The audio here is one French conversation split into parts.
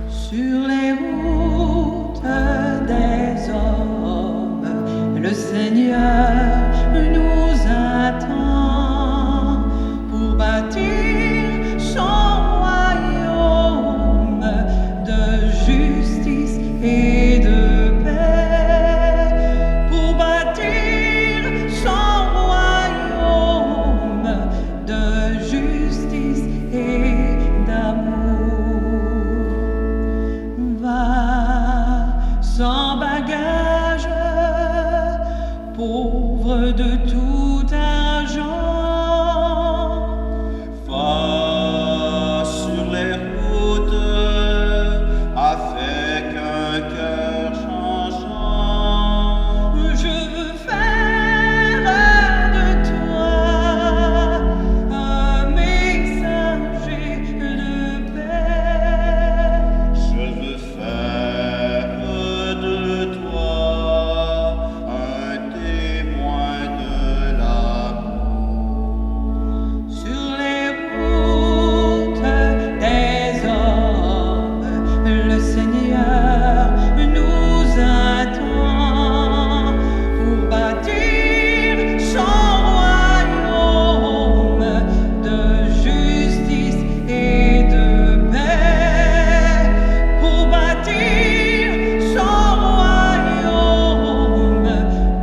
Sur les routes des hommes, le Seigneur nous attend pour bâtir son royaume de justice et de paix, pour bâtir son royaume de justice et d'amour. Va sans bagage, pauvre de tout argent. Va sur les routes avec un cœur changeant. Je veux faire de toi un messager de paix. Je veux faire de toi un témoin de l'amour. Sur les routes des hommes, le Seigneur nous attend pour bâtir son royaume de justice et de paix, pour bâtir son royaume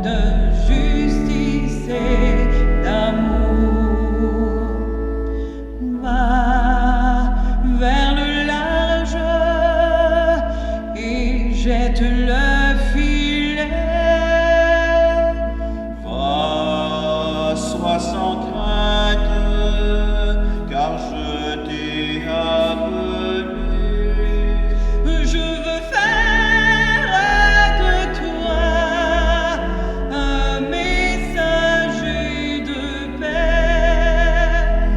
de justice et d'amour. Va vers le large et jette le filet. Va, sois sans crainte, car je t'ai appelé. Je veux faire de toi un messager de paix.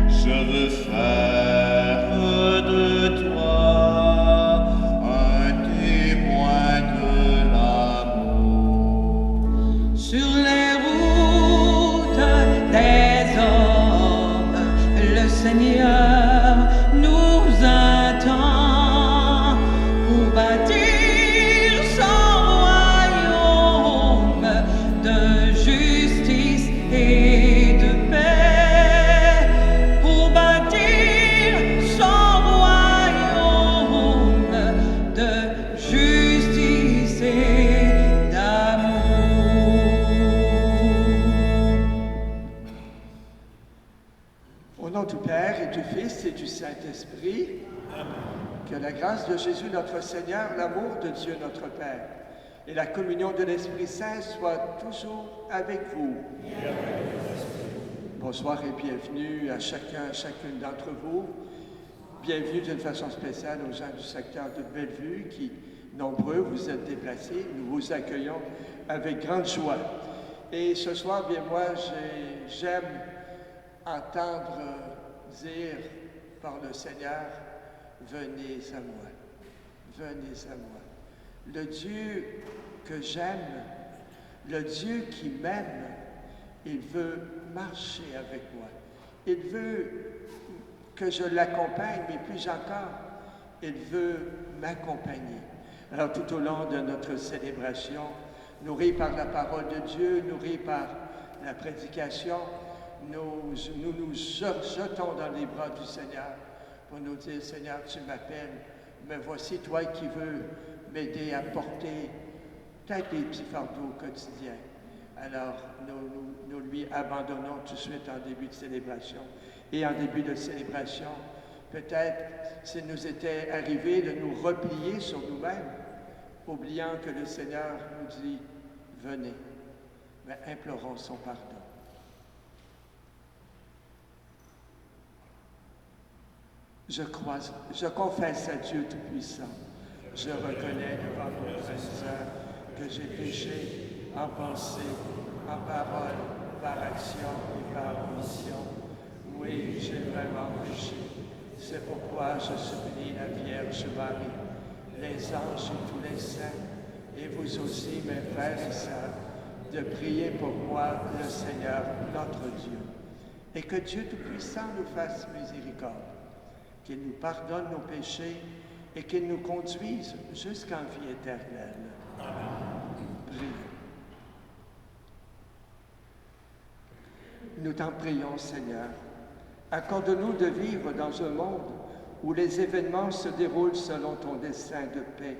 Je veux faire de toi un témoin de l'amour. Sur les routes des hommes, le Seigneur nous attend pour bâtir son royaume de justice et de paix, pour bâtir son royaume de justice et d'amour. Au nom du Père et du Fils et du Saint-Esprit, que la grâce de Jésus notre Seigneur, l'amour de Dieu notre Père et la communion de l'Esprit Saint soient toujours avec vous. Bonsoir et bienvenue à chacune d'entre vous. Bienvenue d'une façon spéciale aux gens du secteur de Bellevue qui, nombreux, vous êtes déplacés. Nous vous accueillons avec grande joie. Et ce soir, bien moi, j'aime entendre dire par le Seigneur, venez à moi, venez à moi. Le Dieu que j'aime, le Dieu qui m'aime, il veut marcher avec moi. Il veut que je l'accompagne, mais plus encore, il veut m'accompagner. Alors tout au long de notre célébration, nourris par la parole de Dieu, nourris par la prédication, nous nous jetons dans les bras du Seigneur pour nous dire, Seigneur, tu m'appelles, mais voici toi qui veux m'aider à porter peut-être des petits fardeaux quotidiens. Alors, nous lui abandonnons tout de suite en début de célébration. Et en début de célébration, peut-être, s'il nous était arrivé de nous replier sur nous-mêmes, oubliant que le Seigneur nous dit, venez, mais implorons son pardon. Je confesse à Dieu Tout-Puissant. Je reconnais devant mon Seigneur que j'ai péché en pensée, en parole, par action et par omission. Oui, j'ai vraiment péché. C'est pourquoi je supplie la Vierge Marie, les anges et tous les saints, et vous aussi, mes frères et sœurs, de prier pour moi, le Seigneur, notre Dieu. et que Dieu Tout-Puissant nous fasse miséricorde, qu'il nous pardonne nos péchés et qu'il nous conduise jusqu'en vie éternelle. Prions. Nous t'en prions, Seigneur. Accorde-nous de vivre dans un monde où les événements se déroulent selon ton dessein de paix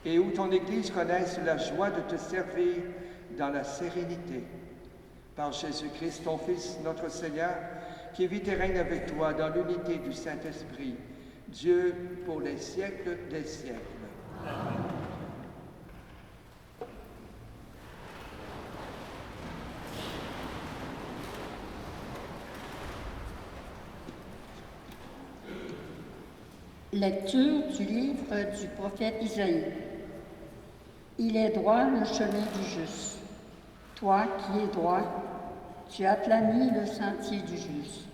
et où ton Église connaisse la joie de te servir dans la sérénité. Par Jésus-Christ, ton Fils, notre Seigneur, qui vit et règne avec toi dans l'unité du Saint-Esprit, Dieu pour les siècles des siècles. Amen. Lecture du livre du prophète Isaïe. Il est droit le chemin du juste. Toi qui es droit, tu aplanis le sentier du juste.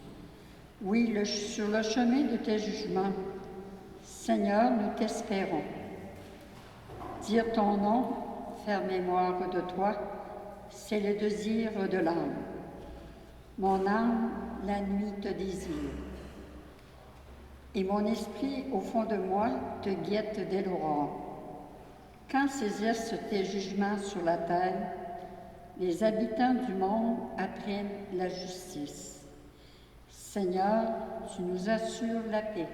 Oui, sur le chemin de tes jugements, Seigneur, nous t'espérons. Dire ton nom, faire mémoire de toi, c'est le désir de l'âme. Mon âme, la nuit te désire. Et mon esprit, au fond de moi, te guette dès l'aurore. Quand saisissent tes jugements sur la terre, les habitants du monde apprennent la justice. Seigneur, tu nous assures la paix.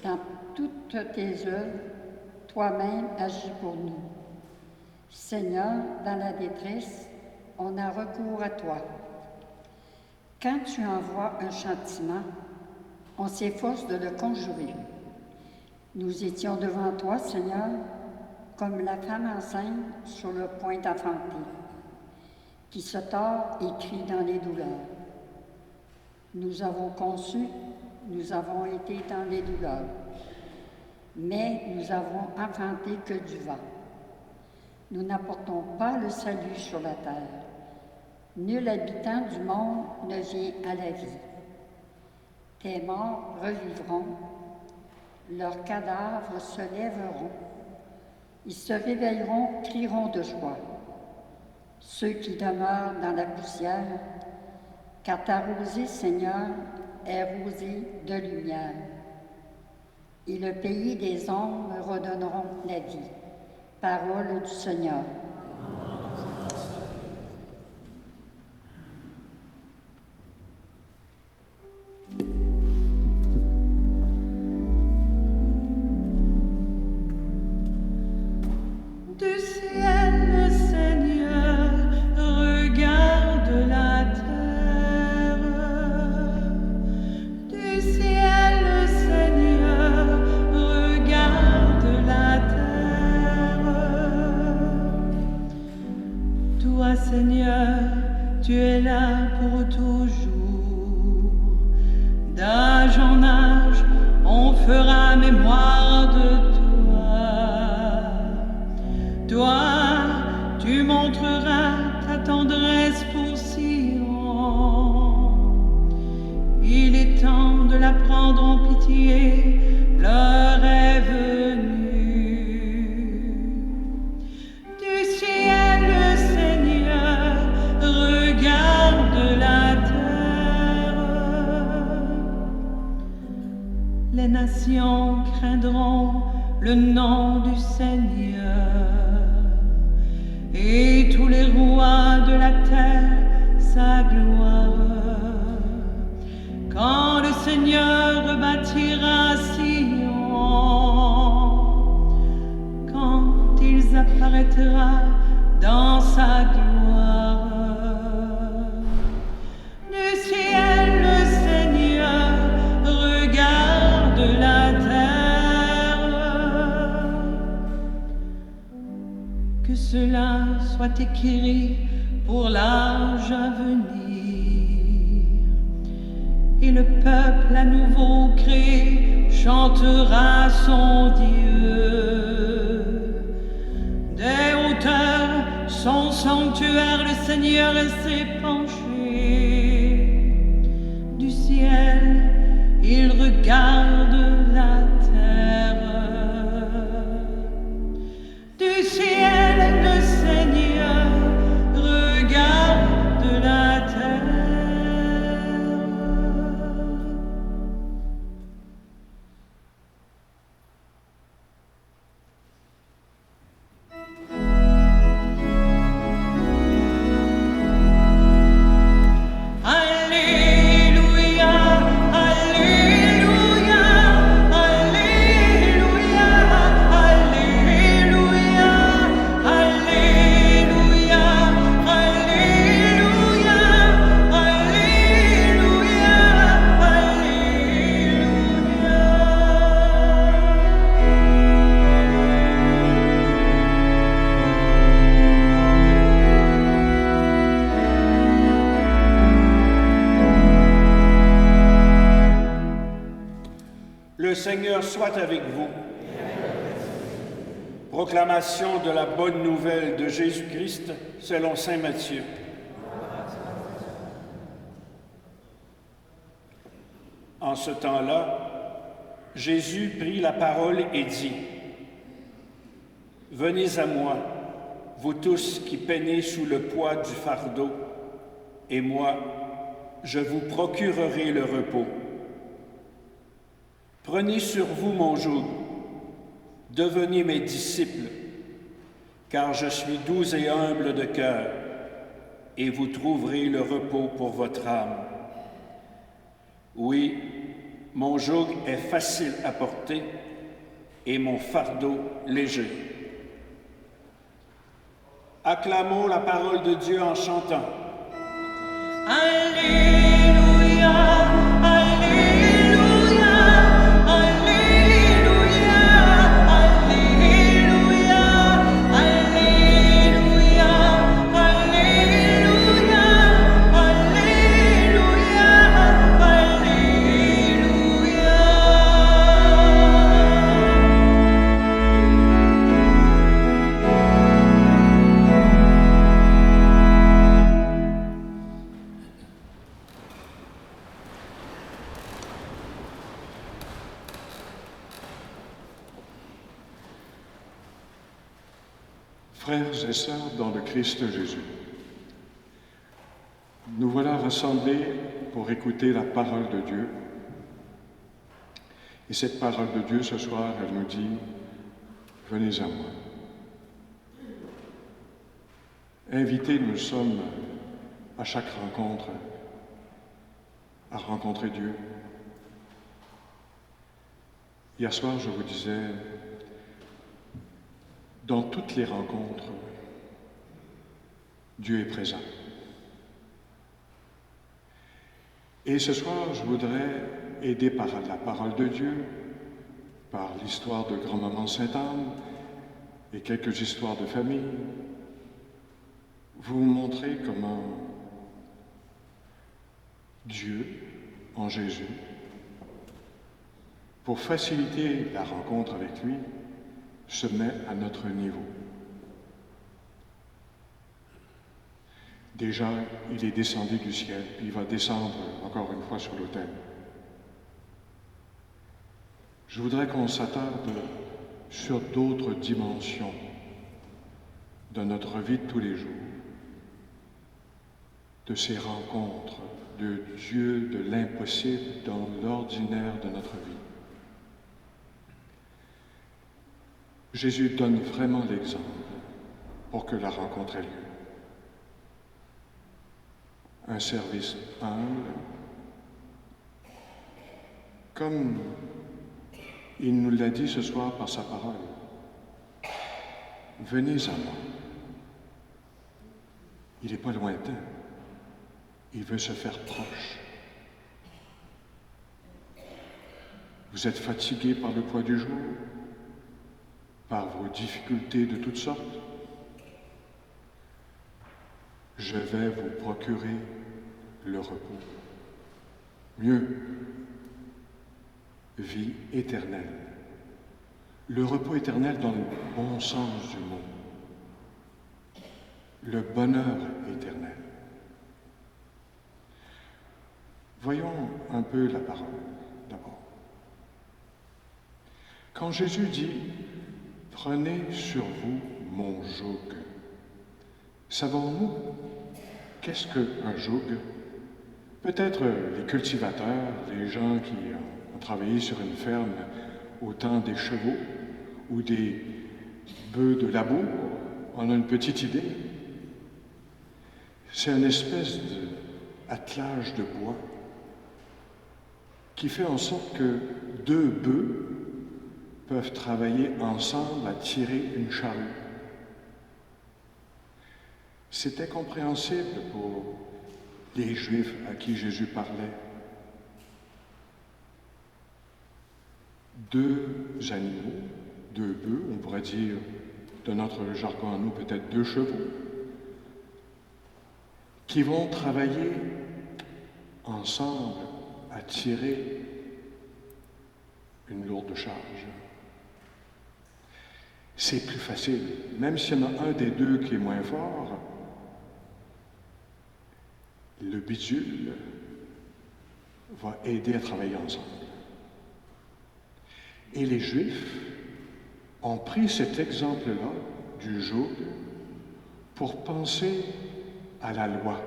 Dans toutes tes œuvres, toi-même agis pour nous. Seigneur, dans la détresse, on a recours à toi. Quand tu envoies un châtiment, on s'efforce de le conjurer. Nous étions devant toi, Seigneur, comme la femme enceinte sur le point d'enfanter, qui se tord et crie dans les douleurs. Nous avons conçu, nous avons été dans les douleurs, mais nous avons enfanté que du vent. Nous n'apportons pas le salut sur la terre. Nul habitant du monde ne vient à la vie. Tes morts revivront, leurs cadavres se lèveront, ils se réveilleront, crieront de joie. Ceux qui demeurent dans la poussière, car ta rosée, Seigneur, est rosée de lumière. Et le pays des ombres redonneront la vie. Parole du Seigneur. Du ciel, le Seigneur regarde la terre. Du ciel, le Seigneur regarde la terre. Toi, Seigneur, tu es là pour toujours. D'âge en âge, on fera mémoire de toi. Toi, tu montreras ta tendresse pour Sion. Il est temps de la prendre en pitié, l'heure est venue. Du ciel, le Seigneur regarde la terre. Les nations craindront le nom du Seigneur. Et tous les rois de la terre, sa gloire. Quand le Seigneur rebâtira Sion, quand il apparaîtra dans sa gloire. Du ciel, le Seigneur regarde la terre. Que cela soit écrit pour l'âge à venir. Et le peuple à nouveau créé chantera son Dieu. Des hauteurs, son sanctuaire, le Seigneur s'est penché. Du ciel, il regarde la terre. Du ciel, le Seigneur regarde la terre. Seigneur soit avec vous. Proclamation de la bonne nouvelle de Jésus-Christ selon saint Matthieu. En ce temps-là, Jésus prit la parole et dit : « Venez à moi, vous tous qui peinez sous le poids du fardeau, et moi, je vous procurerai le repos. Prenez sur vous mon joug, devenez mes disciples, car je suis doux et humble de cœur, et vous trouverez le repos pour votre âme. Oui, mon joug est facile à porter, et mon fardeau léger. » Acclamons la parole de Dieu en chantant. Alléluia, Alléluia, Alléluia, Alléluia, Alléluia, Alléluia, Frères et sœurs dans le Christ Jésus, nous voilà rassemblés pour écouter la parole de Dieu. Et cette parole de Dieu, ce soir, elle nous dit « Venez à moi ». Invités, nous sommes à chaque rencontre à rencontrer Dieu. Hier soir, je vous disais, dans toutes les rencontres, Dieu est présent. Et ce soir, je voudrais aider par la parole de Dieu, par l'histoire de grand-maman Sainte-Anne et quelques histoires de famille, vous montrer comment Dieu, en Jésus, pour faciliter la rencontre avec lui, se met à notre niveau. Déjà, il est descendu du ciel, puis il va descendre encore une fois sur l'autel. Je voudrais qu'on s'attarde sur d'autres dimensions de notre vie de tous les jours, de ces rencontres de Dieu, de l'impossible dans l'ordinaire de notre vie. Jésus donne vraiment l'exemple pour que la rencontre ait lieu. Un service humble, comme il nous l'a dit ce soir par sa parole. Venez à moi. Il n'est pas lointain. Il veut se faire proche. Vous êtes fatigué par le poids du jour, par vos difficultés de toutes sortes. Je vais vous procurer le repos. Mieux, vie éternelle. Le repos éternel dans le bon sens du mot. Le bonheur éternel. Voyons un peu la parole, d'abord. Quand Jésus dit « Prenez sur vous mon joug », savons-nous qu'est-ce qu'un joug? Peut-être les cultivateurs, les gens qui ont travaillé sur une ferme au temps des chevaux ou des bœufs de labour, on a une petite idée. C'est une espèce d'attelage de bois qui fait en sorte que deux bœufs peuvent travailler ensemble à tirer une charrue. C'était compréhensible pour les Juifs à qui Jésus parlait. Deux animaux, deux bœufs, on pourrait dire, de notre jargon à nous, peut-être deux chevaux, qui vont travailler ensemble à tirer une lourde charge. C'est plus facile. Même s'il y en a un des deux qui est moins fort, le bidule va aider à travailler ensemble. Et les Juifs ont pris cet exemple-là du joug pour penser à la loi.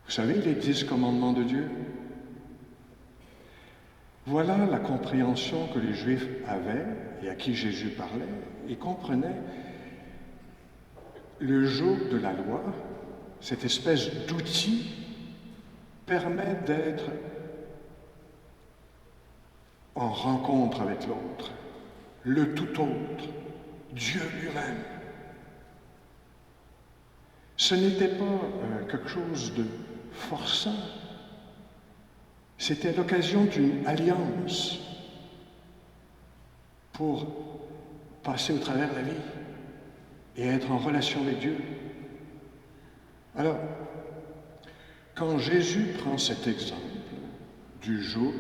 Vous savez, les 10 commandements de Dieu? Voilà la compréhension que les Juifs avaient et à qui Jésus parlait et comprenait. Le joug de la loi, cette espèce d'outil, permet d'être en rencontre avec l'autre, le tout autre, Dieu lui-même. Ce n'était pas quelque chose de forçant, c'était l'occasion d'une alliance pour passer au travers de la vie et être en relation avec Dieu. Alors, quand Jésus prend cet exemple du joug,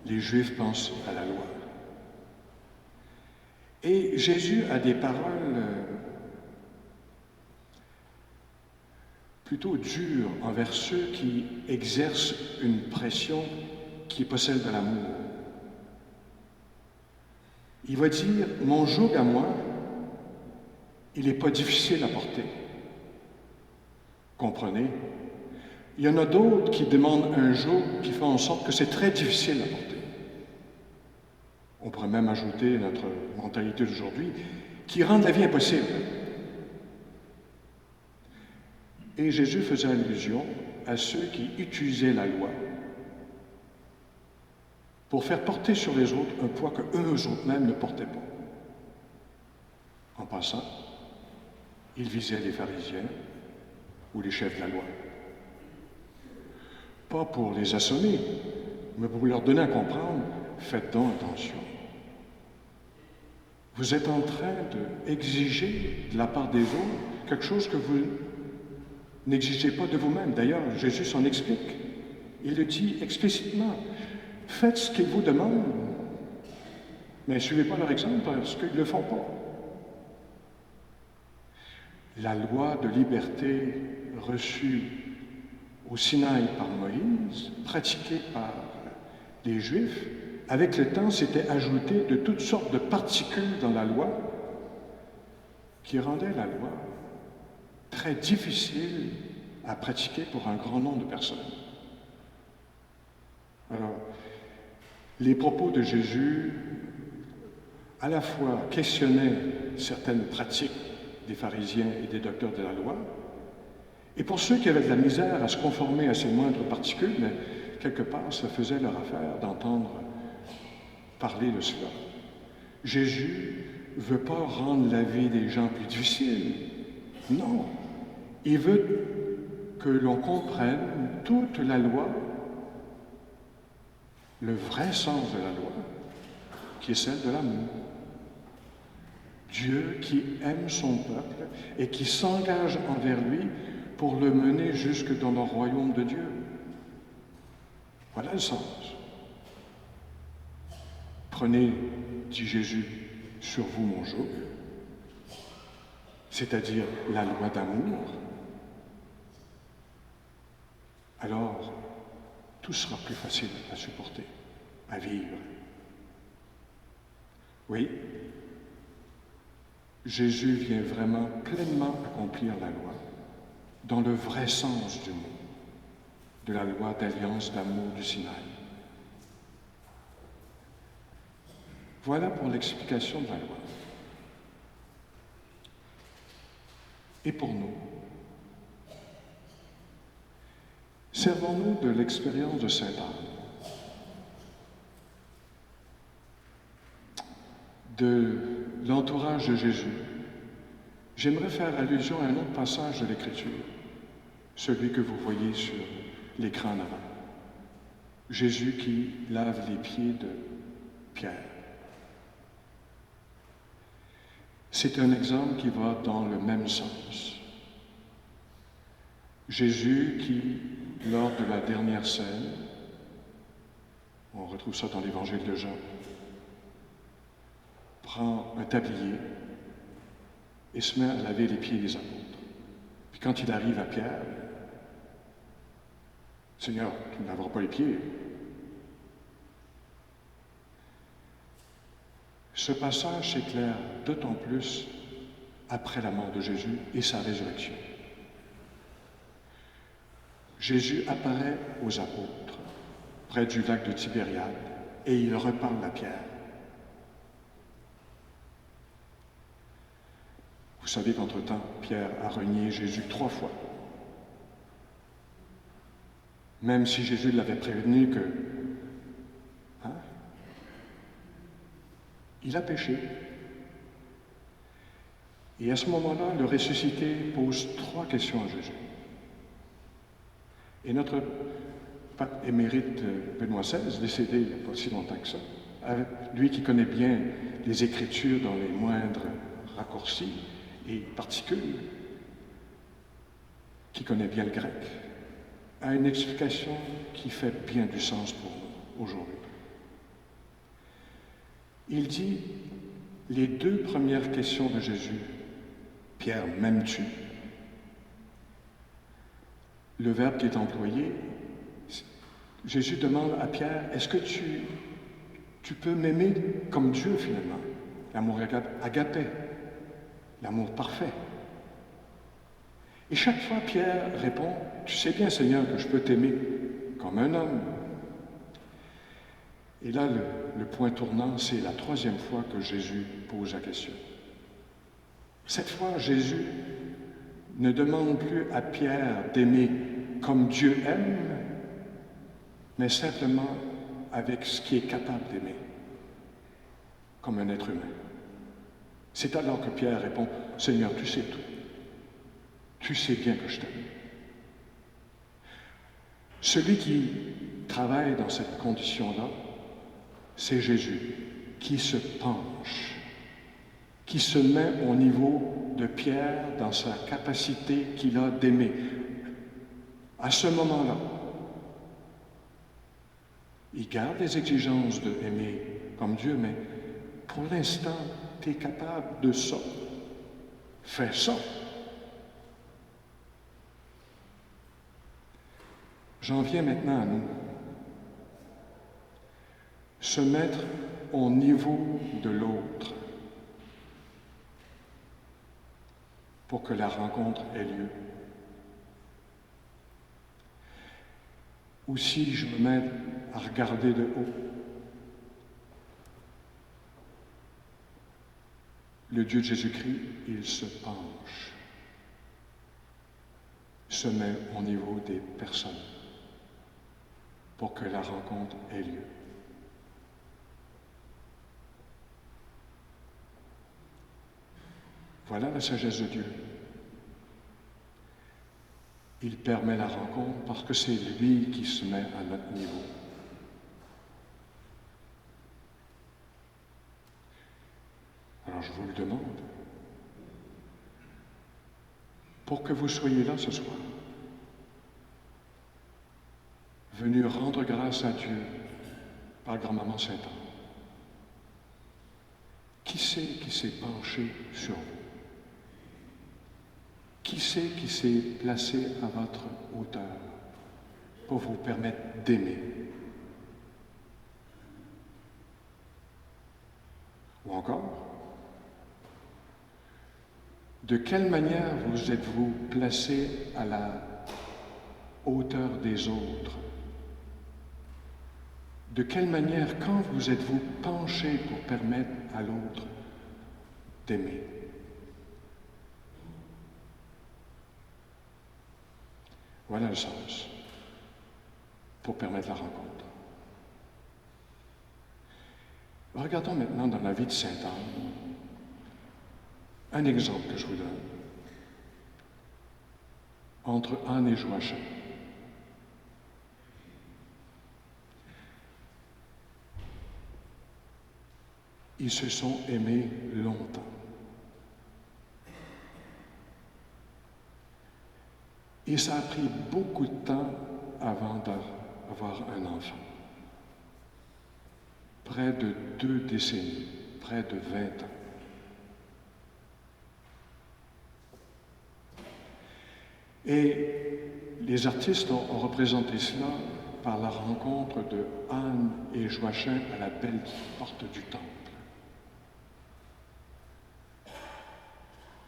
les Juifs pensent à la loi. Et Jésus a des paroles plutôt dures envers ceux qui exercent une pression qui est pas celle de l'amour. Il va dire, mon joug à moi, il n'est pas difficile à porter. Comprenez? Il y en a d'autres qui demandent un joug qui fait en sorte que c'est très difficile à porter. On pourrait même ajouter notre mentalité d'aujourd'hui, qui rend la vie impossible. Et Jésus faisait allusion à ceux qui utilisaient la loi pour faire porter sur les autres un poids que eux-mêmes ne portaient pas. En passant, il visait les pharisiens ou les chefs de la loi. Pas pour les assommer, mais pour leur donner à comprendre, faites donc attention. Vous êtes en train d'exiger de la part des autres quelque chose que vous n'exigez pas de vous-même. D'ailleurs, Jésus s'en explique. Il le dit explicitement. Faites ce qu'ils vous demandent, mais ne suivez pas leur exemple parce qu'ils ne le font pas. La loi de liberté reçue au Sinaï par Moïse, pratiquée par les Juifs, avec le temps, s'était ajouté de toutes sortes de particules dans la loi qui rendaient la loi très difficile à pratiquer pour un grand nombre de personnes. Alors, les propos de Jésus, à la fois questionnaient certaines pratiques des pharisiens et des docteurs de la loi, et pour ceux qui avaient de la misère à se conformer à ces moindres particules, mais quelque part, ça faisait leur affaire d'entendre parler de cela. Jésus ne veut pas rendre la vie des gens plus difficile. Non. Il veut que l'on comprenne toute la loi, le vrai sens de la loi, qui est celle de l'amour. Dieu qui aime son peuple et qui s'engage envers lui pour le mener jusque dans le royaume de Dieu. Voilà le sens. Prenez, dit Jésus, sur vous mon joug, c'est-à-dire la loi d'amour, alors tout sera plus facile à supporter, à vivre. Oui, Jésus vient vraiment pleinement accomplir la loi, dans le vrai sens du mot, de la loi d'alliance d'amour du Sinaï. Voilà pour l'explication de la loi. Et pour nous, servons-nous de l'expérience de Saint Anne, de l'entourage de Jésus. J'aimerais faire allusion à un autre passage de l'Écriture, celui que vous voyez sur l'écran en avant. Jésus qui lave les pieds de Pierre. C'est un exemple qui va dans le même sens. Jésus qui, lors de la dernière scène, On retrouve ça dans l'évangile de Jean. Prend un tablier et se met à laver les pieds des apôtres. Puis quand il arrive à Pierre, « Seigneur, tu ne laveras pas les pieds. » Ce passage s'éclaire d'autant plus après la mort de Jésus et sa résurrection. Jésus apparaît aux apôtres près du lac de Tibériade et il reparle à Pierre. Vous savez qu'entre-temps, Pierre a renié Jésus 3 fois. Même si Jésus l'avait prévenu que il a péché. Et à ce moment-là, le ressuscité pose 3 questions à Jésus. Et notre pape émérite Benoît XVI, décédé il n'y a pas si longtemps que ça, lui qui connaît bien les Écritures dans les moindres raccourcis et particules, qui connaît bien le grec, a une explication qui fait bien du sens pour nous aujourd'hui. Il dit, les 2 premières questions de Jésus, Pierre, m'aimes-tu? Le verbe qui est employé, Jésus demande à Pierre, est-ce que tu peux m'aimer comme Dieu finalement? L'amour agapé, l'amour parfait. Et chaque fois, Pierre répond, tu sais bien, Seigneur, que je peux t'aimer comme un homme. Et là, le point tournant, c'est la 3e fois que Jésus pose la question. Cette fois, Jésus ne demande plus à Pierre d'aimer comme Dieu aime, mais simplement avec ce qui est capable d'aimer, comme un être humain. C'est alors que Pierre répond, « Seigneur, tu sais tout. Tu sais bien que je t'aime. » Celui qui travaille dans cette condition-là, c'est Jésus qui se penche, qui se met au niveau de Pierre dans sa capacité qu'il a d'aimer. À ce moment-là, il garde les exigences d'aimer comme Dieu, mais pour l'instant, tu es capable de ça. Fais ça. J'en viens maintenant à nous. Se mettre au niveau de l'autre pour que la rencontre ait lieu. Ou si je me mets à regarder de haut, le Dieu de Jésus-Christ, il se penche, se met au niveau des personnes pour que la rencontre ait lieu. Voilà la sagesse de Dieu. Il permet la rencontre parce que c'est lui qui se met à notre niveau. Alors je vous le demande, pour que vous soyez là ce soir, venus rendre grâce à Dieu par grand-maman Sainte-Anne. Qui c'est qui s'est penché sur vous? Qui c'est qui s'est placé à votre hauteur pour vous permettre d'aimer? Ou encore, de quelle manière vous êtes-vous placé à la hauteur des autres? De quelle manière, quand vous êtes-vous penché pour permettre à l'autre d'aimer? Voilà le sens pour permettre la rencontre. Regardons maintenant dans la vie de Sainte Anne un exemple que je vous donne entre Anne et Joachim. Ils se sont aimés longtemps. Et ça a pris beaucoup de temps avant d'avoir un enfant. près de 2 décennies, près de 20 ans. Et les artistes ont représenté cela par la rencontre de Anne et Joachim à la belle porte du temple.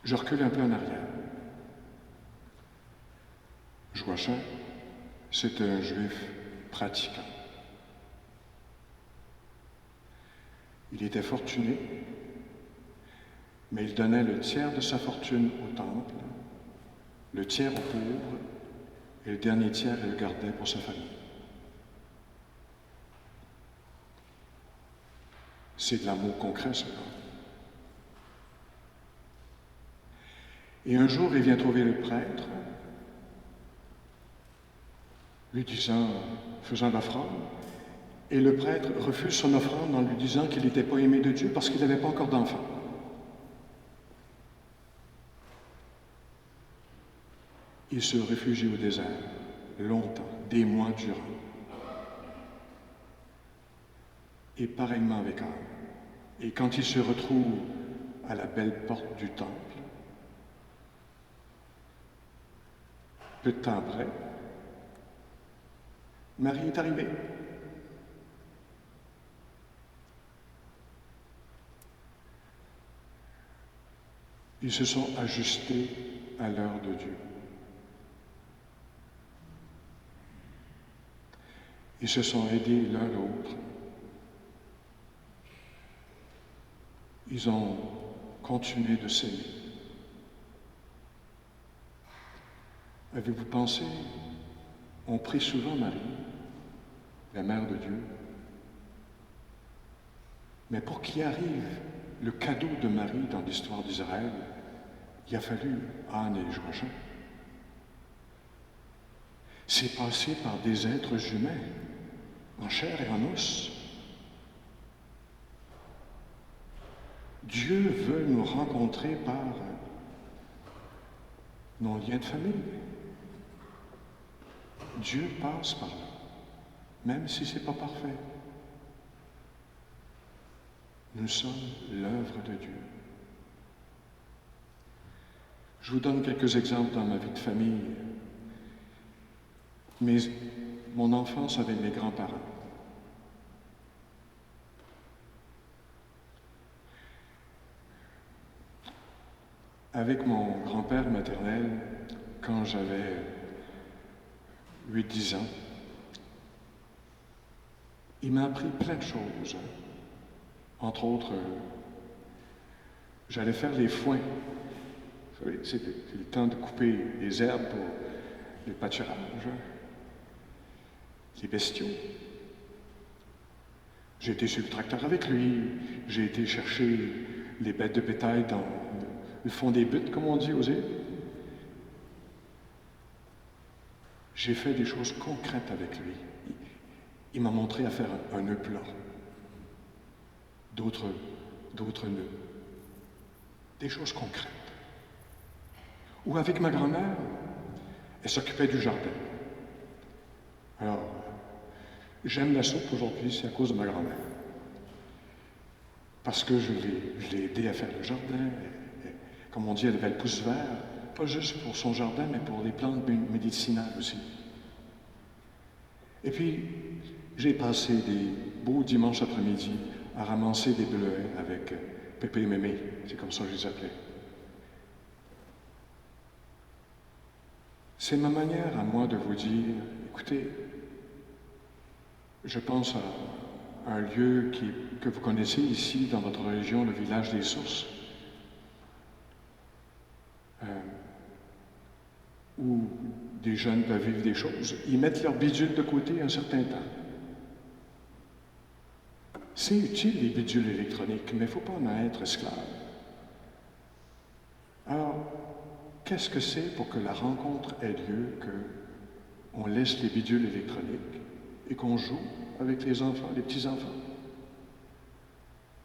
Je recule un peu en arrière. Joachim, c'est un juif pratiquant. Il était fortuné, mais il donnait le tiers de sa fortune au temple, le tiers aux pauvres, et le dernier tiers, il le gardait pour sa famille. C'est de l'amour concret, cela. Et un jour, il vient trouver le prêtre, lui disant, faisant l'offrande, et le prêtre refuse son offrande en lui disant qu'il n'était pas aimé de Dieu parce qu'il n'avait pas encore d'enfant. Il se réfugie au désert, longtemps, des mois durant. Et pareillement avec Anne. Et quand il se retrouve à la belle porte du temple, peu de temps après, Marie est arrivée. Ils se sont ajustés à l'heure de Dieu. Ils se sont aidés l'un l'autre. Ils ont continué de s'aimer. Avez-vous pensé, on prie souvent Marie, la Mère de Dieu, mais pour qu'il arrive le cadeau de Marie dans l'histoire d'Israël, il a fallu Anne et Joachim. C'est passé par des êtres humains, en chair et en os. Dieu veut nous rencontrer par nos liens de famille. Dieu passe par là, même si ce n'est pas parfait. Nous sommes l'œuvre de Dieu. Je vous donne quelques exemples dans ma vie de famille. Mon enfance avec mes grands-parents. Avec mon grand-père maternel, quand j'avais 8-10 ans, il m'a appris plein de choses. Entre autres, j'allais faire les foins. Vous savez, c'est le temps de couper les herbes pour le pâturage, les bestiaux. J'ai été sur le tracteur avec lui, j'ai été chercher les bêtes de bétail dans le fond des buttes, comme on dit aux îles. J'ai fait des choses concrètes avec lui. Il m'a montré à faire un nœud plat, d'autres nœuds, des choses concrètes. Ou avec ma grand-mère, elle s'occupait du jardin. Alors, j'aime la soupe aujourd'hui, c'est à cause de ma grand-mère. Parce que je l'ai aidée à faire le jardin. Comme on dit, elle avait le pouce vert, pas juste pour son jardin, mais pour les plantes médicinales aussi. Et puis, j'ai passé des beaux dimanches après-midi à ramasser des bleuets avec Pépé et Mémé, c'est comme ça que je les appelais. C'est ma manière à moi de vous dire, écoutez, je pense à un lieu que vous connaissez ici dans votre région, le village des Sources, où des jeunes peuvent vivre des choses. Ils mettent leur bidule de côté un certain temps. C'est utile, les bidules électroniques, mais il ne faut pas en être esclave. Alors, qu'est-ce que c'est pour que la rencontre ait lieu, qu'on laisse les bidules électroniques et qu'on joue avec les enfants, les petits-enfants?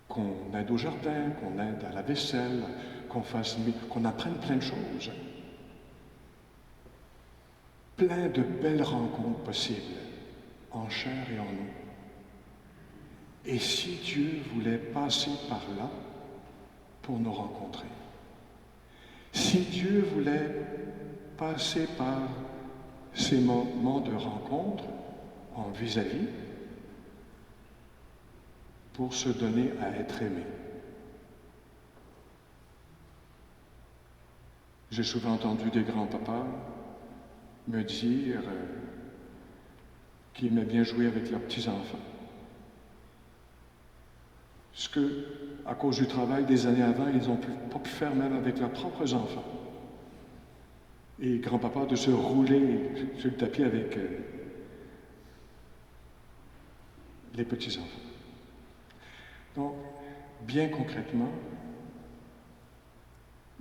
Qu'on aide au jardin, qu'on aide à la vaisselle, qu'on apprenne plein de choses. Plein de belles rencontres possibles, en chair et en eau. Et si Dieu voulait passer par là pour nous rencontrer? Si Dieu voulait passer par ces moments de rencontre en vis-à-vis pour se donner à être aimé? J'ai souvent entendu des grands-papas me dire qu'ils aimaient bien jouer avec leurs petits-enfants. Ce que, à cause du travail des années avant, ils n'ont pas pu faire même avec leurs propres enfants. Et grand-papa de se rouler sur le tapis avec les petits-enfants. Donc, bien concrètement,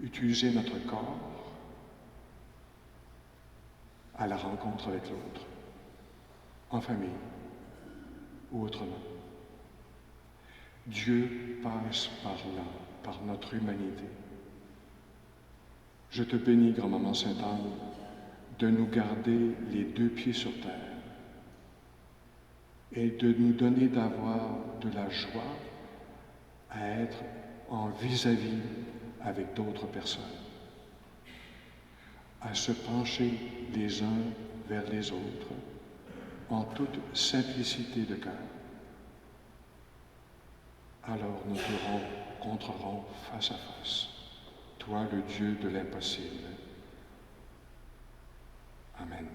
utiliser notre corps à la rencontre avec l'autre, en famille ou autrement. Dieu passe par là, par notre humanité. Je te bénis, grand-maman Sainte-Anne, de nous garder les deux pieds sur terre et de nous donner d'avoir de la joie à être en vis-à-vis avec d'autres personnes, à se pencher les uns vers les autres en toute simplicité de cœur. Alors nous te rencontrerons face à face, toi le Dieu de l'impossible. Amen.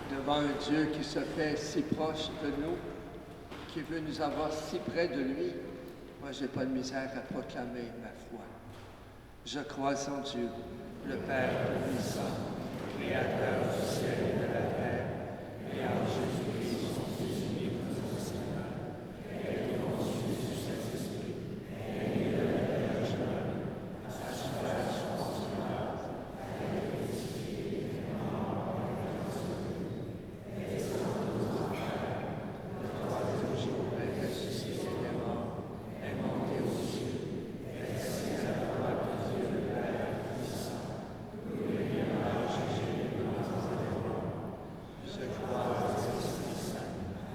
Devant un Dieu qui se fait si proche de nous, qui veut nous avoir si près de lui, moi, je n'ai pas de misère à proclamer ma foi. Je crois en Dieu, le Père Tout-Puissant, Créateur du ciel et de la terre, et en Jésus-Christ, son Fils unique, notre Seigneur, qui est conçu du Saint-Esprit, et de la Vierge Marie, à sa souffrance consumable, a été crucifié, est mort, est descendu aux enfers, le troisième jour est ressuscité des morts, est monté aux cieux, est assis à la droite de Dieu le Père Puissant, d'où il viendra juger les vivants et les morts. Je crois à l'Esprit Saint,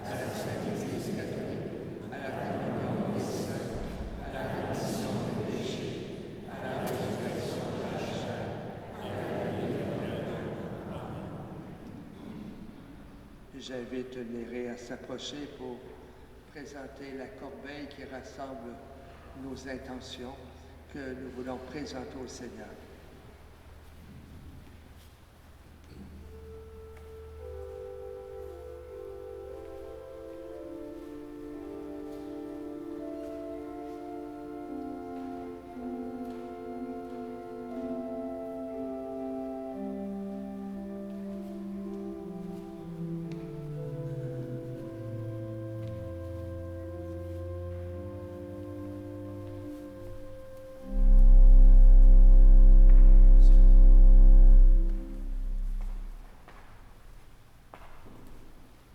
à la Sainte Église catholique, à la communion des saints, à la rémission des péchés, à la résurrection de la chair, à la vie éternelle. Amen. J'invite Néré à s'approcher pour présenter la corbeille qui rassemble nos intentions que nous voulons présenter au Seigneur.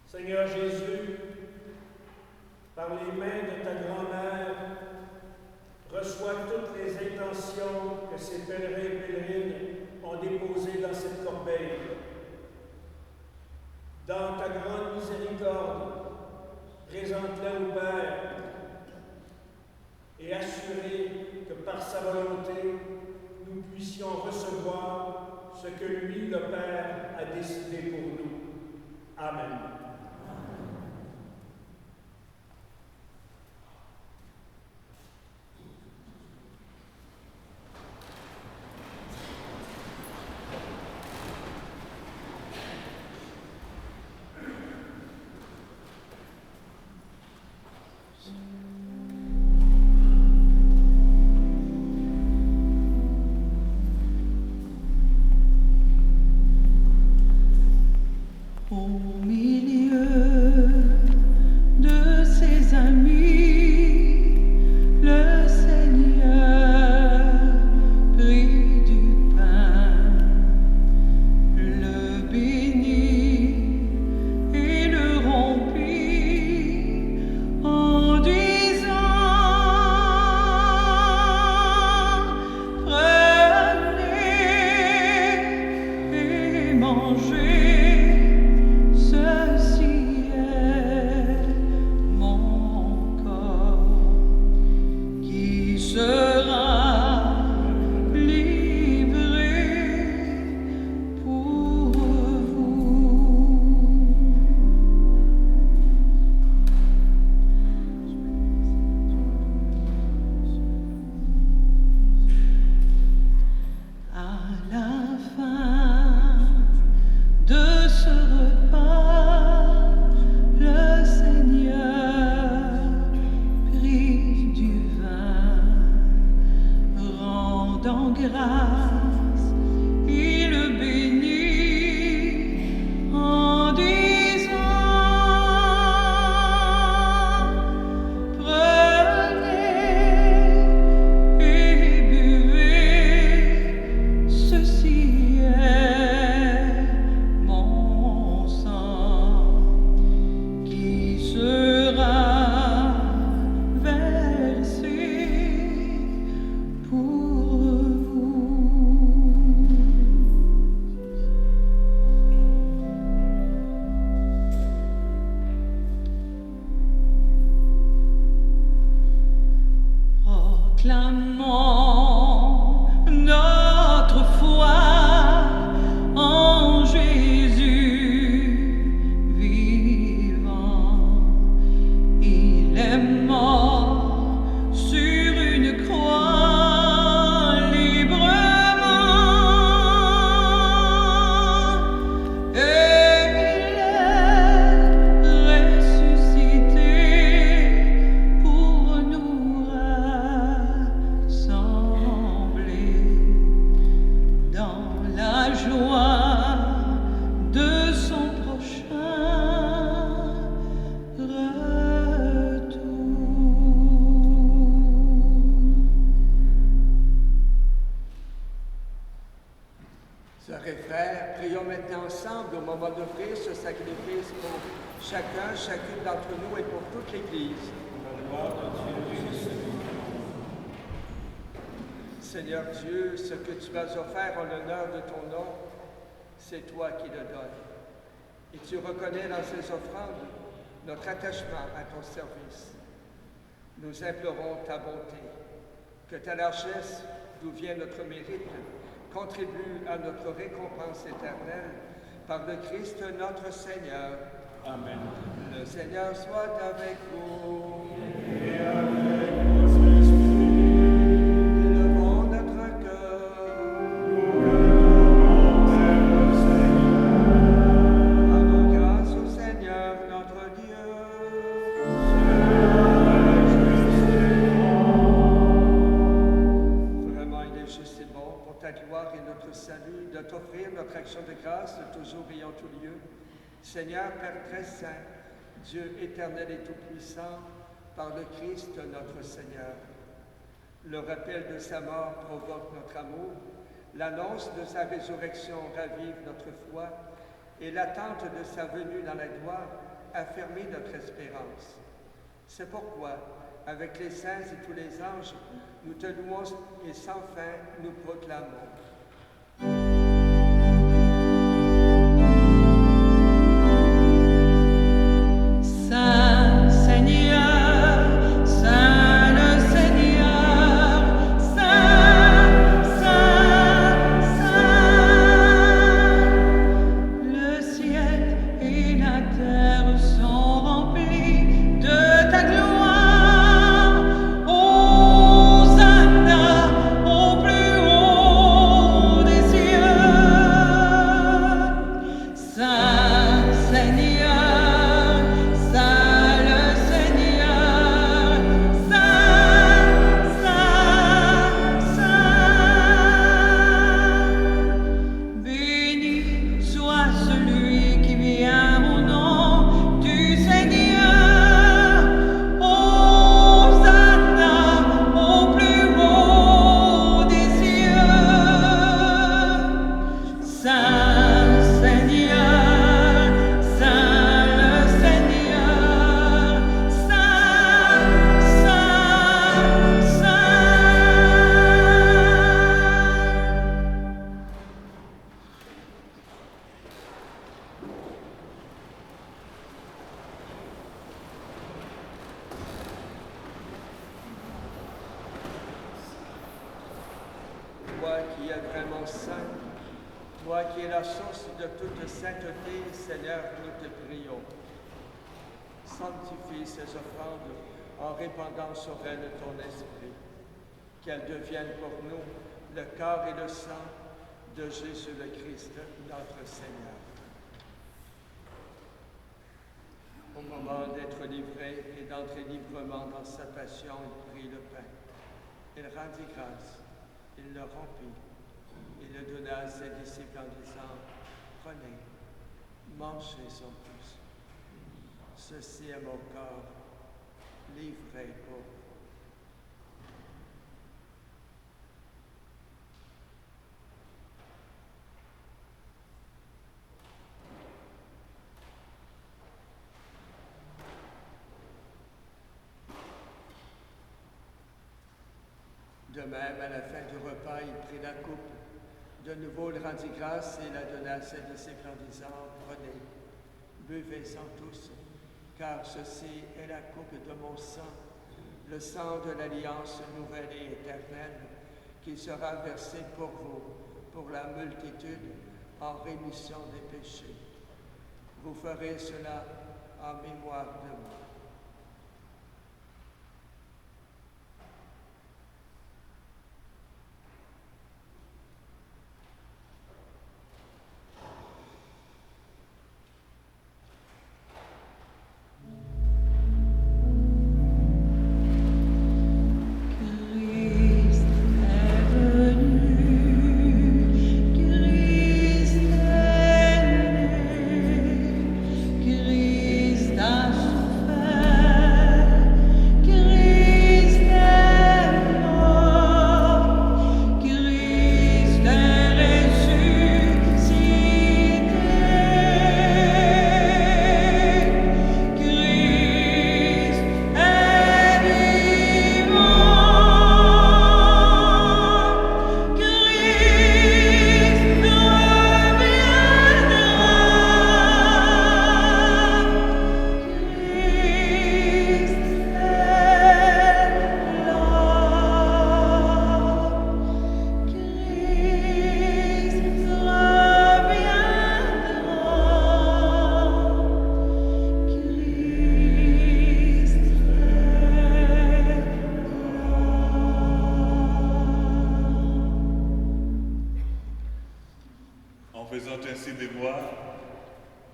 Seigneur Jésus, par les mains de ta grand-mère, reçois toutes les intentions que ces pèlerins et pèlerines ont déposées dans cette corbeille. Dans ta grande miséricorde, présente-la au Père et assurer que par sa volonté, nous puissions recevoir ce que lui, le Père, a décidé pour nous. Amen. rend grâce, il le bénit en disant: prenez et buvez, ceci est mon sang qui sera versé pour vous. Proclamons notre foi en Jésus vivant. Il est mort sur une croix librement et il est ressuscité pour nous rassembler dans la joie de son prochain retour. Sœurs et frères, prions maintenant ensemble au moment d'offrir ce sacrifice pour chacun, chacune d'entre nous et pour toute l'Église. Seigneur Dieu, ce que tu m'as offert en l'honneur de ton nom, c'est toi qui le donnes. Et tu reconnais dans ces offrandes notre attachement à ton service. Nous implorons ta bonté, que ta largesse, d'où vient notre mérite, contribue à notre récompense éternelle par le Christ notre Seigneur. Amen. Le Seigneur soit avec vous. Élevons notre cœur. Rendons grâce au Seigneur notre Dieu. Vraiment, il est juste et bon pour ta gloire et notre salut de t'offrir notre action de grâce toujours et en tout lieu. Seigneur, Père très saint, Dieu éternel et tout-puissant, par le Christ notre Seigneur. Le rappel de sa mort provoque notre amour, l'annonce de sa résurrection ravive notre foi, et l'attente de sa venue dans la gloire affermit notre espérance. C'est pourquoi, avec les saints et tous les anges, nous te louons et sans fin nous proclamons. Saint Seigneur, Saint le Seigneur, Saint, Saint, Saint. Le ciel et la terre sont remplis de ta gloire. Hosanna au plus haut des cieux. Saint Seigneur, Saint le Seigneur, Saint, Saint, Saint. Béni soit celui qui vient au nom du Seigneur. Hosanna au plus haut des cieux. Saint Seigneur, Saint le Seigneur, Saint, Saint, Toi qui es vraiment saint, toi qui es la source de toute sainteté, Seigneur, nous te prions. Sanctifie ces offrandes en répandant sur elles ton esprit, qu'elles deviennent pour nous le corps et le sang de Jésus le Christ, notre Seigneur. Au moment d'être livré et d'entrer librement dans sa passion, il prit le pain. Il rendit grâce, Il le rompit et le donna à ses disciples en disant, « Prenez, mangez son tous. Ceci est mon corps, livré pour vous. » De même, à la fin du repas, il prit la coupe. De nouveau, il rendit grâce et la donna à ses disciples en disant, « Prenez, buvez-en tous, car ceci est la coupe de mon sang, le sang de l'alliance nouvelle et éternelle, qui sera versé pour vous, pour la multitude, en rémission des péchés. Vous ferez cela en mémoire de moi. »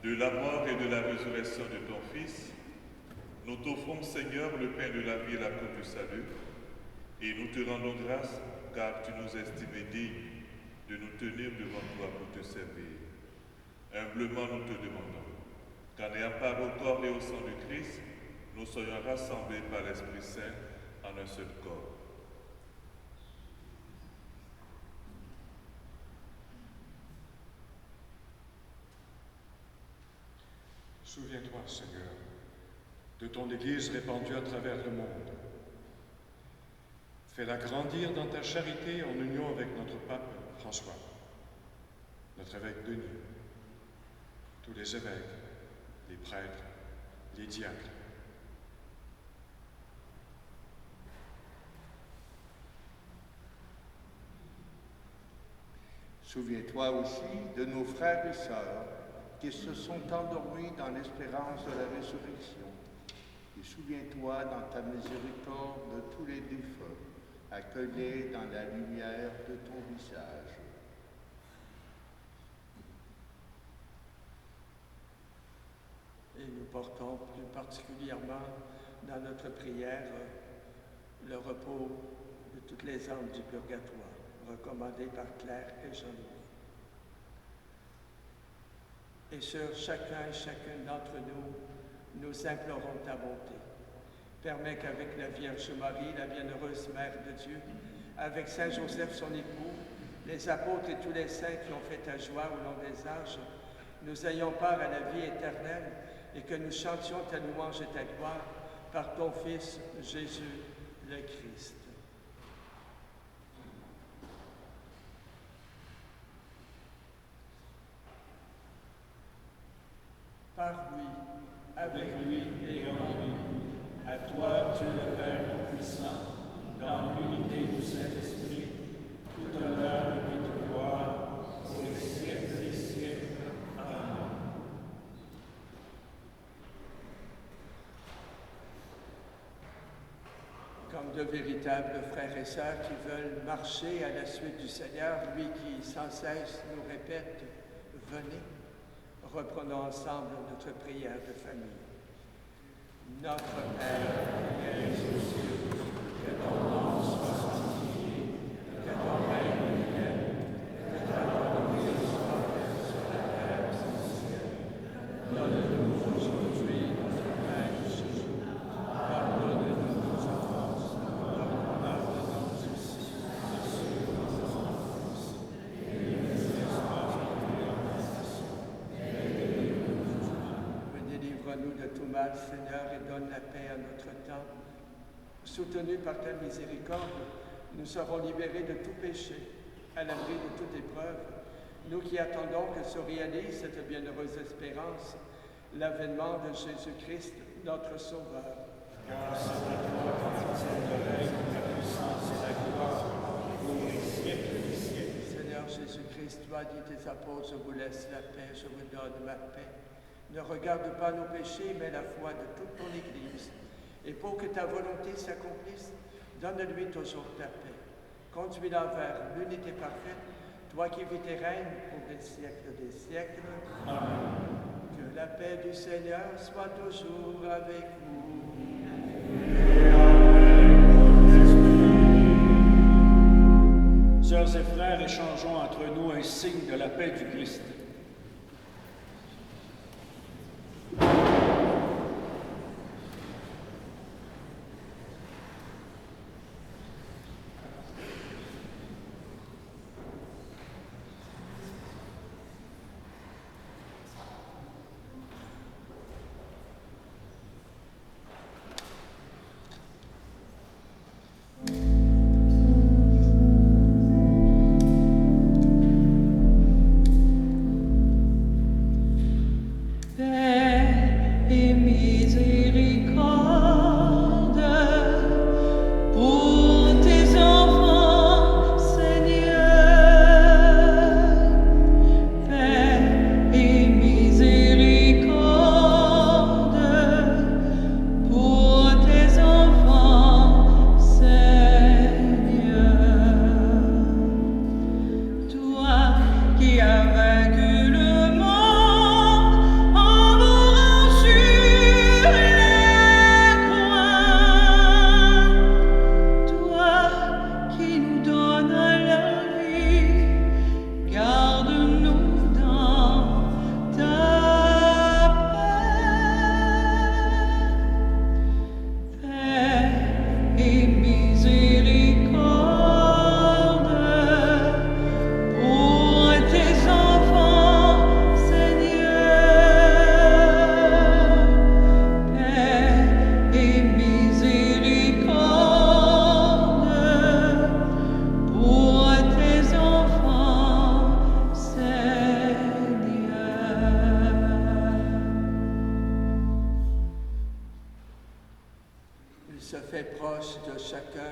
De la mort et de la résurrection de ton Fils, nous t'offrons, Seigneur, le pain de la vie et la coupe du salut, et nous te rendons grâce car tu nous estimes dignes de nous tenir devant toi pour te servir. Humblement nous te demandons qu'en ayant part au corps et au sang du Christ, nous soyons rassemblés par l'Esprit Saint en un seul corps. Souviens-toi, Seigneur, de ton Église répandue à travers le monde. Fais-la grandir dans ta charité en union avec notre pape François, notre évêque Denis, tous les évêques, les prêtres, les diacres. Souviens-toi aussi de nos frères et sœurs qui se sont endormis dans l'espérance de la résurrection. Et souviens-toi dans ta miséricorde de tous les défunts, accueillis dans la lumière de ton visage. Et nous portons plus particulièrement dans notre prière le repos de toutes les âmes du purgatoire, recommandé par Claire et Jean-Louis. Et sur chacun et chacune d'entre nous, nous implorons ta bonté. Permets qu'avec la Vierge Marie, la bienheureuse Mère de Dieu, avec Saint Joseph, son époux, les apôtres et tous les saints qui ont fait ta joie au long des âges, nous ayons part à la vie éternelle et que nous chantions ta louange et ta gloire par ton Fils, Jésus le Christ. Par lui, avec lui et en lui, à toi, Dieu le Père Tout-Puissant, dans l'unité du Saint-Esprit, tout honneur et toute gloire, pour les siècles des siècles. Amen. Comme de véritables frères et sœurs qui veulent marcher à la suite du Seigneur, lui qui sans cesse nous répète « Venez », reprenons ensemble notre prière de famille. Notre Père, qui es aux cieux, que ton nom soit sanctifié, que ton règne mal, Seigneur, et donne la paix à notre temps. Soutenus par ta miséricorde, nous serons libérés de tout péché, à l'abri de toute épreuve, nous qui attendons que se réalise cette bienheureuse espérance, l'avènement de Jésus-Christ, notre Sauveur. Grâce à toi, appartiennent le règne, la puissance et la gloire, pour les siècles des siècles. Seigneur Jésus-Christ, tu as dit tes apôtres, je vous laisse la paix, je vous donne ma paix. Ne regarde pas nos péchés, mais la foi de toute ton Église. Et pour que ta volonté s'accomplisse, donne-lui toujours ta paix. Conduis-la vers l'unité parfaite, toi qui vis et règnes pour les siècles des siècles. Amen. Que la paix du Seigneur soit toujours avec vous. Sœurs et frères, échangeons entre nous un signe de la paix du Christ.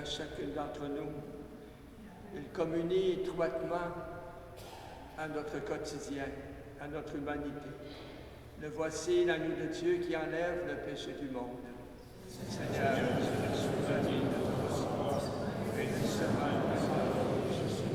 Chacune d'entre nous. Il communie étroitement à notre quotidien, à notre humanité. Le voici l'agneau de Dieu qui enlève le péché du monde. Seigneur, je suis venu de te recevoir, et de ce mal que je suis.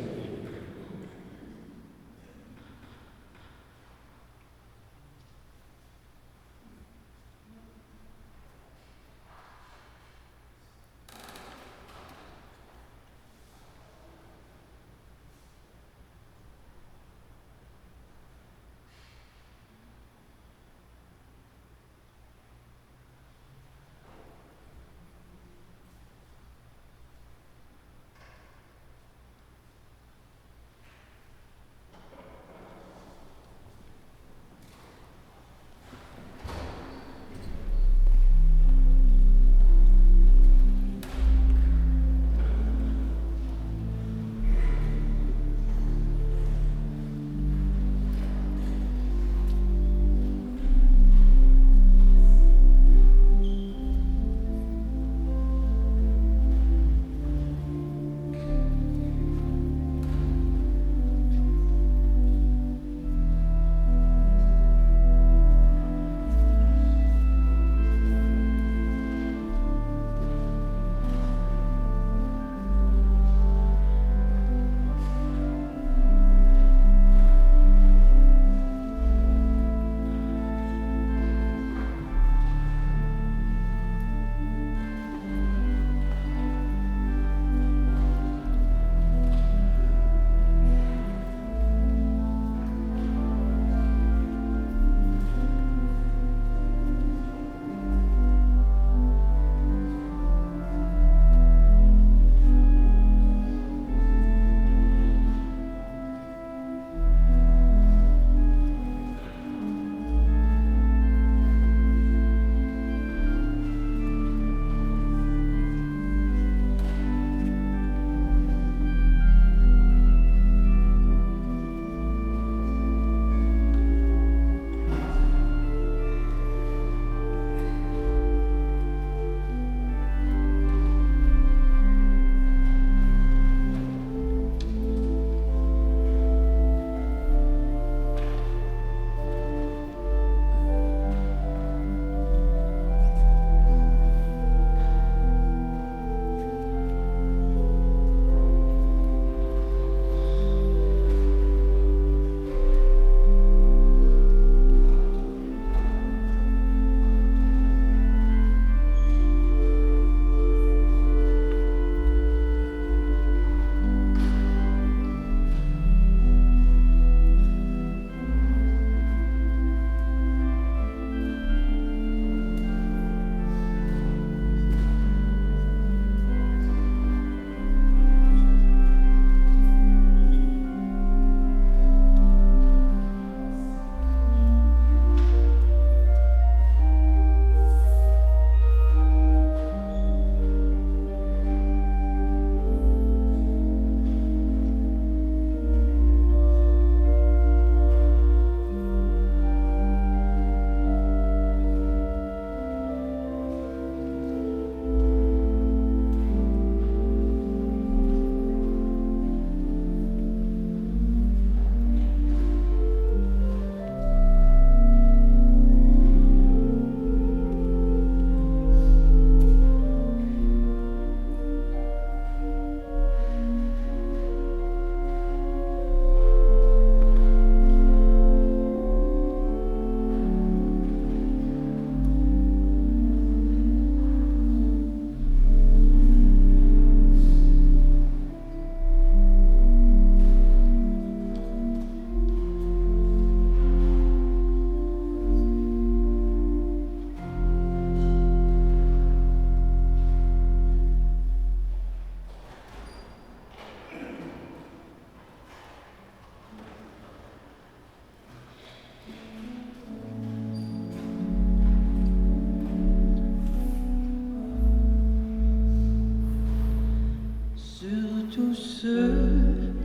tous ceux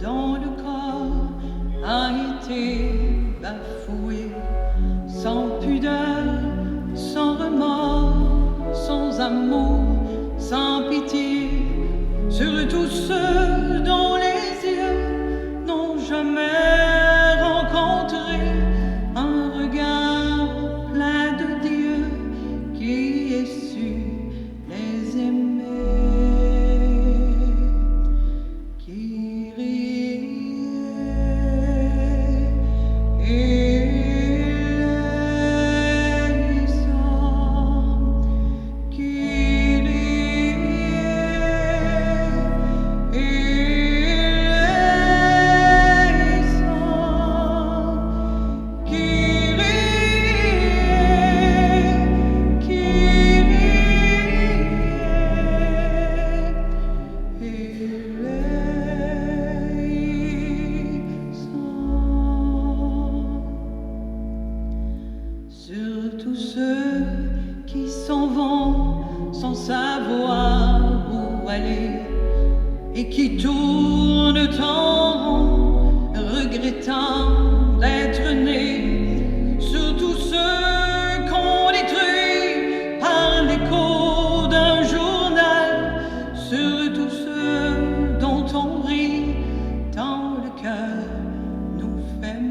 dont le corps a été bafoué, sans pudeur, sans remords, sans amour, sans pitié, sur tous ceux dont les yeux n'ont jamais rencontré un regard plein de Dieu qui ait su les aimer, qui riait et sang, qui sur tous ceux qui s'en vont sans savoir où aller et qui tournent en rond, regrettant d'être nés, sur tous ceux qu'on détruit par l'écho d'un journal, sur tous ceux dont on rit tant le cœur nous fait mal.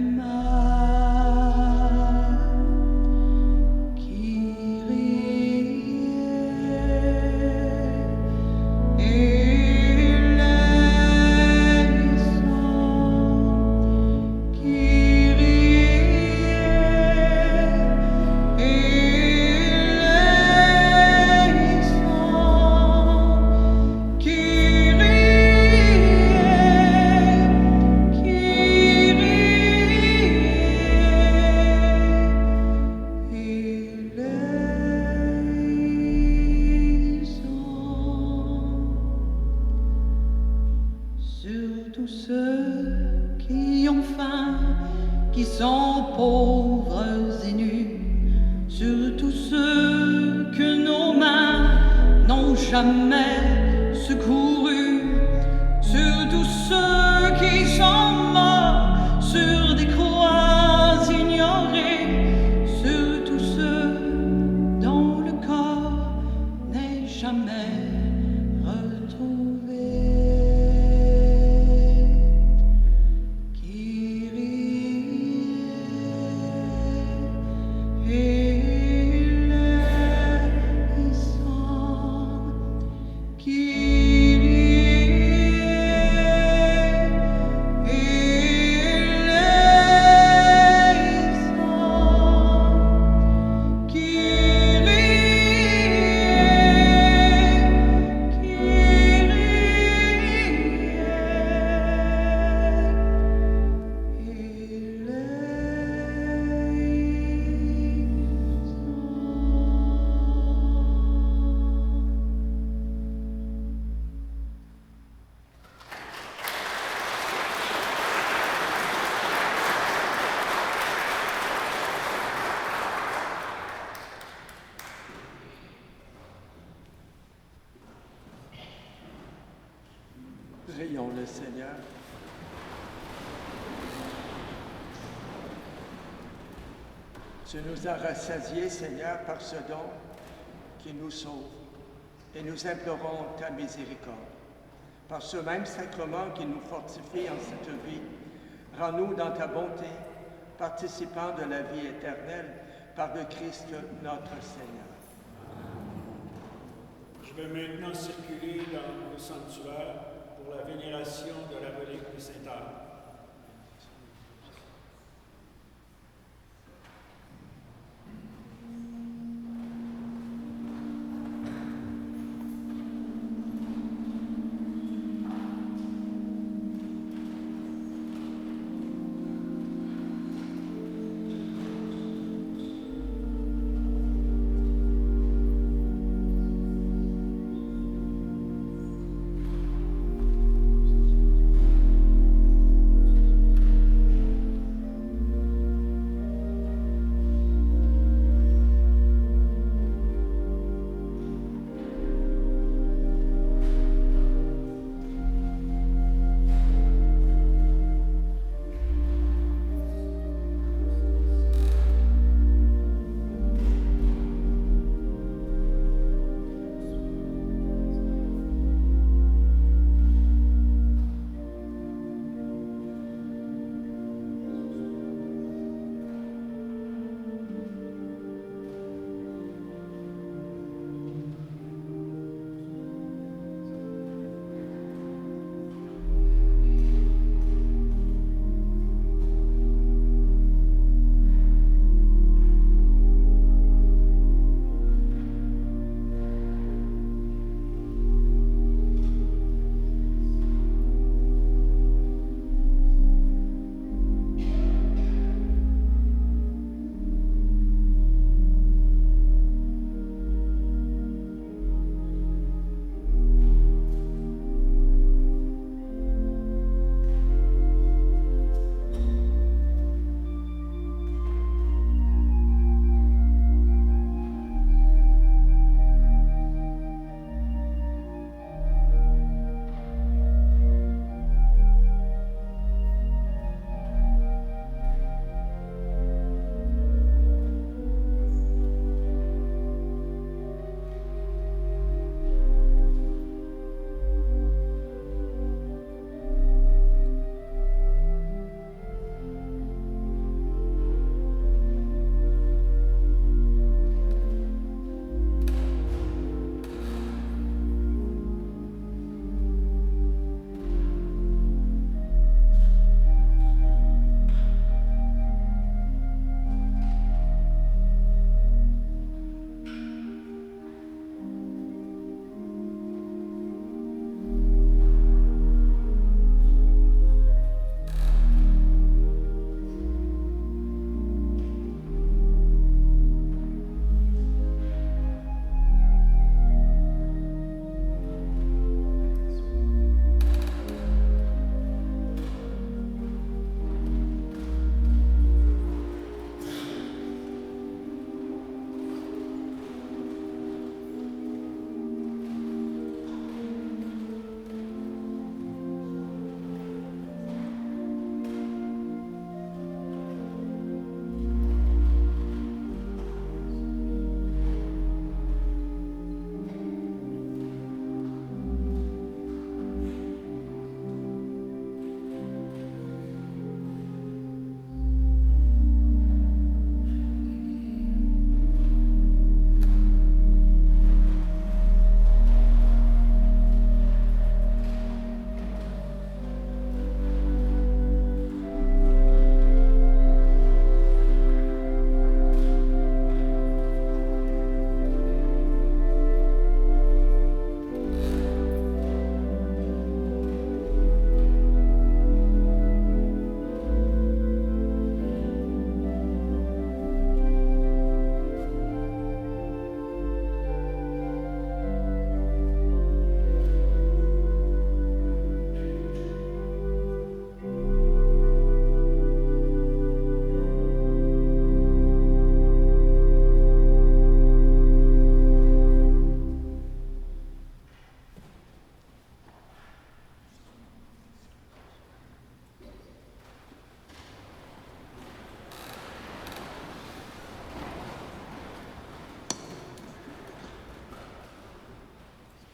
Sur tous ceux qui ont faim, qui sont pauvres et nus, sur tous ceux que nos mains n'ont jamais secourus, sur tous ceux qui sont morts sur des croix ignorées, sur tous ceux dont le corps n'est jamais retrouvé. Prions le Seigneur. Tu nous as rassasiés, Seigneur, par ce don qui nous sauve, et nous implorons ta miséricorde. Par ce même sacrement qui nous fortifie en cette vie, rends-nous dans ta bonté, participants de la vie éternelle, par le Christ notre Seigneur. Je vais maintenant circuler dans le sanctuaire pour la vénération de la relique du Saint-Anne.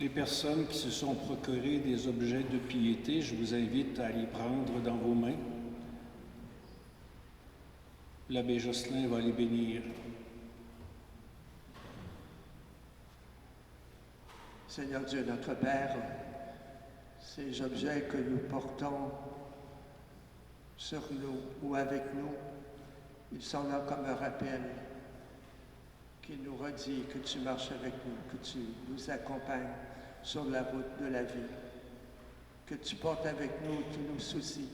les personnes qui se sont procurées des objets de piété, je vous invite à les prendre dans vos mains. L'abbé Jocelyn va les bénir. Seigneur Dieu, notre Père, ces objets que nous portons sur nous ou avec nous, ils sont là comme un rappel qui nous redit que tu marches avec nous, que tu nous accompagnes sur la route de la vie, que tu portes avec nous tous nos soucis.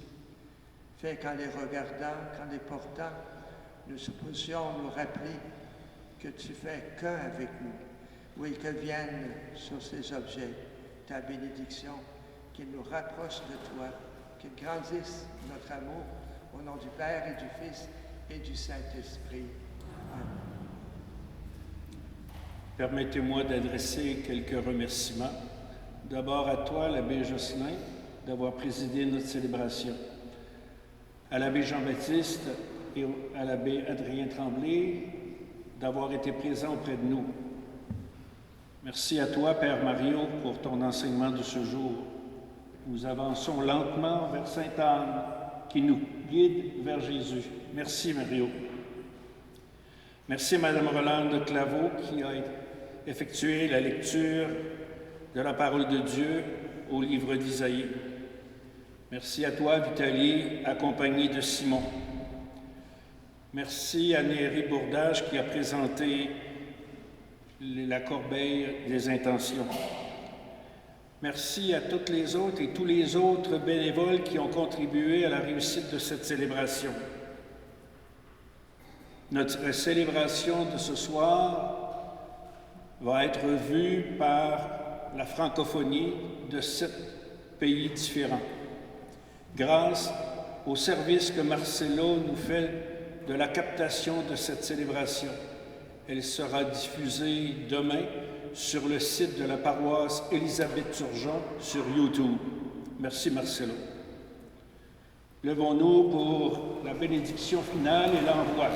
Fais qu'en les regardant, qu'en les portant, nous puissions nous rappeler que tu fais qu'un avec nous. Oui, que vienne sur ces objets ta bénédiction, qu'il nous rapproche de toi, qu'il grandisse notre amour au nom du Père et du Fils et du Saint-Esprit. Amen. Permettez-moi d'adresser quelques remerciements. D'abord à toi, l'abbé Jocelyn, d'avoir présidé notre célébration. À l'abbé Jean-Baptiste et à l'abbé Adrien Tremblay d'avoir été présents auprès de nous. Merci à toi, Père Mario, pour ton enseignement de ce jour. Nous avançons lentement vers Sainte-Anne, qui nous guide vers Jésus. Merci, Mario. Merci, Madame Rolande Claveau, qui a effectué la lecture de la parole de Dieu au livre d'Isaïe. Merci à toi, Vitaly, accompagné de Simon. Merci à Néry Bourdage qui a présenté la corbeille des intentions. Merci à toutes les autres et tous les autres bénévoles qui ont contribué à la réussite de cette célébration. Notre célébration de ce soir va être vue par la francophonie de 7 pays différents. Grâce au service que Marcelo nous fait de la captation de cette célébration, elle sera diffusée demain sur le site de la paroisse Élisabeth-Turgeon sur YouTube. Merci Marcelo. Levons-nous pour la bénédiction finale et l'envoi.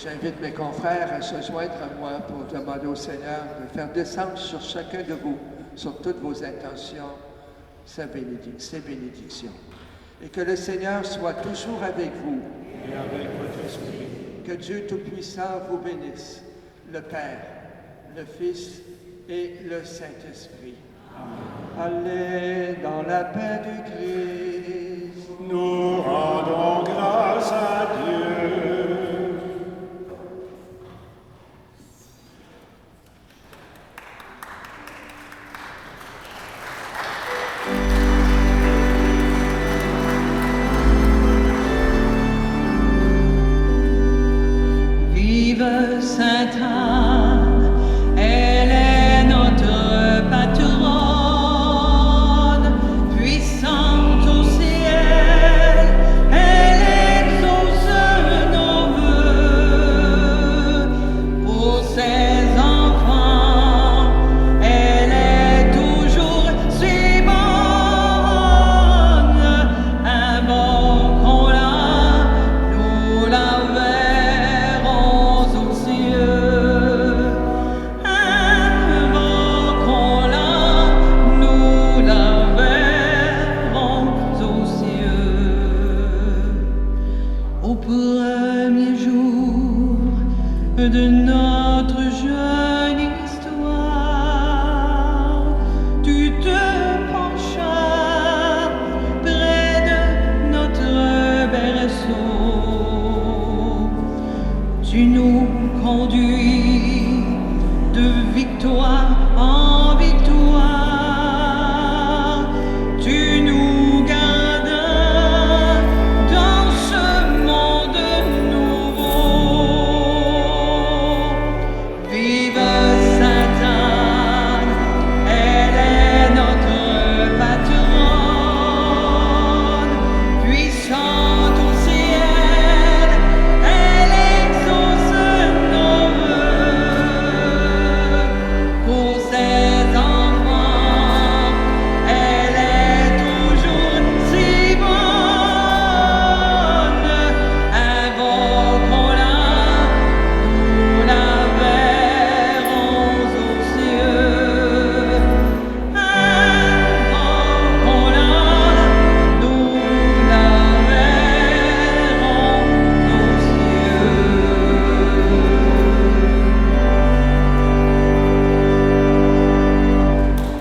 J'invite mes confrères à se joindre à moi pour demander au Seigneur de faire descendre sur chacun de vous, sur toutes vos intentions, ses bénédictions. Et que le Seigneur soit toujours avec vous. Et avec votre esprit. Que Dieu Tout-Puissant vous bénisse, le Père, le Fils et le Saint-Esprit. Allez dans la paix du Christ. Nous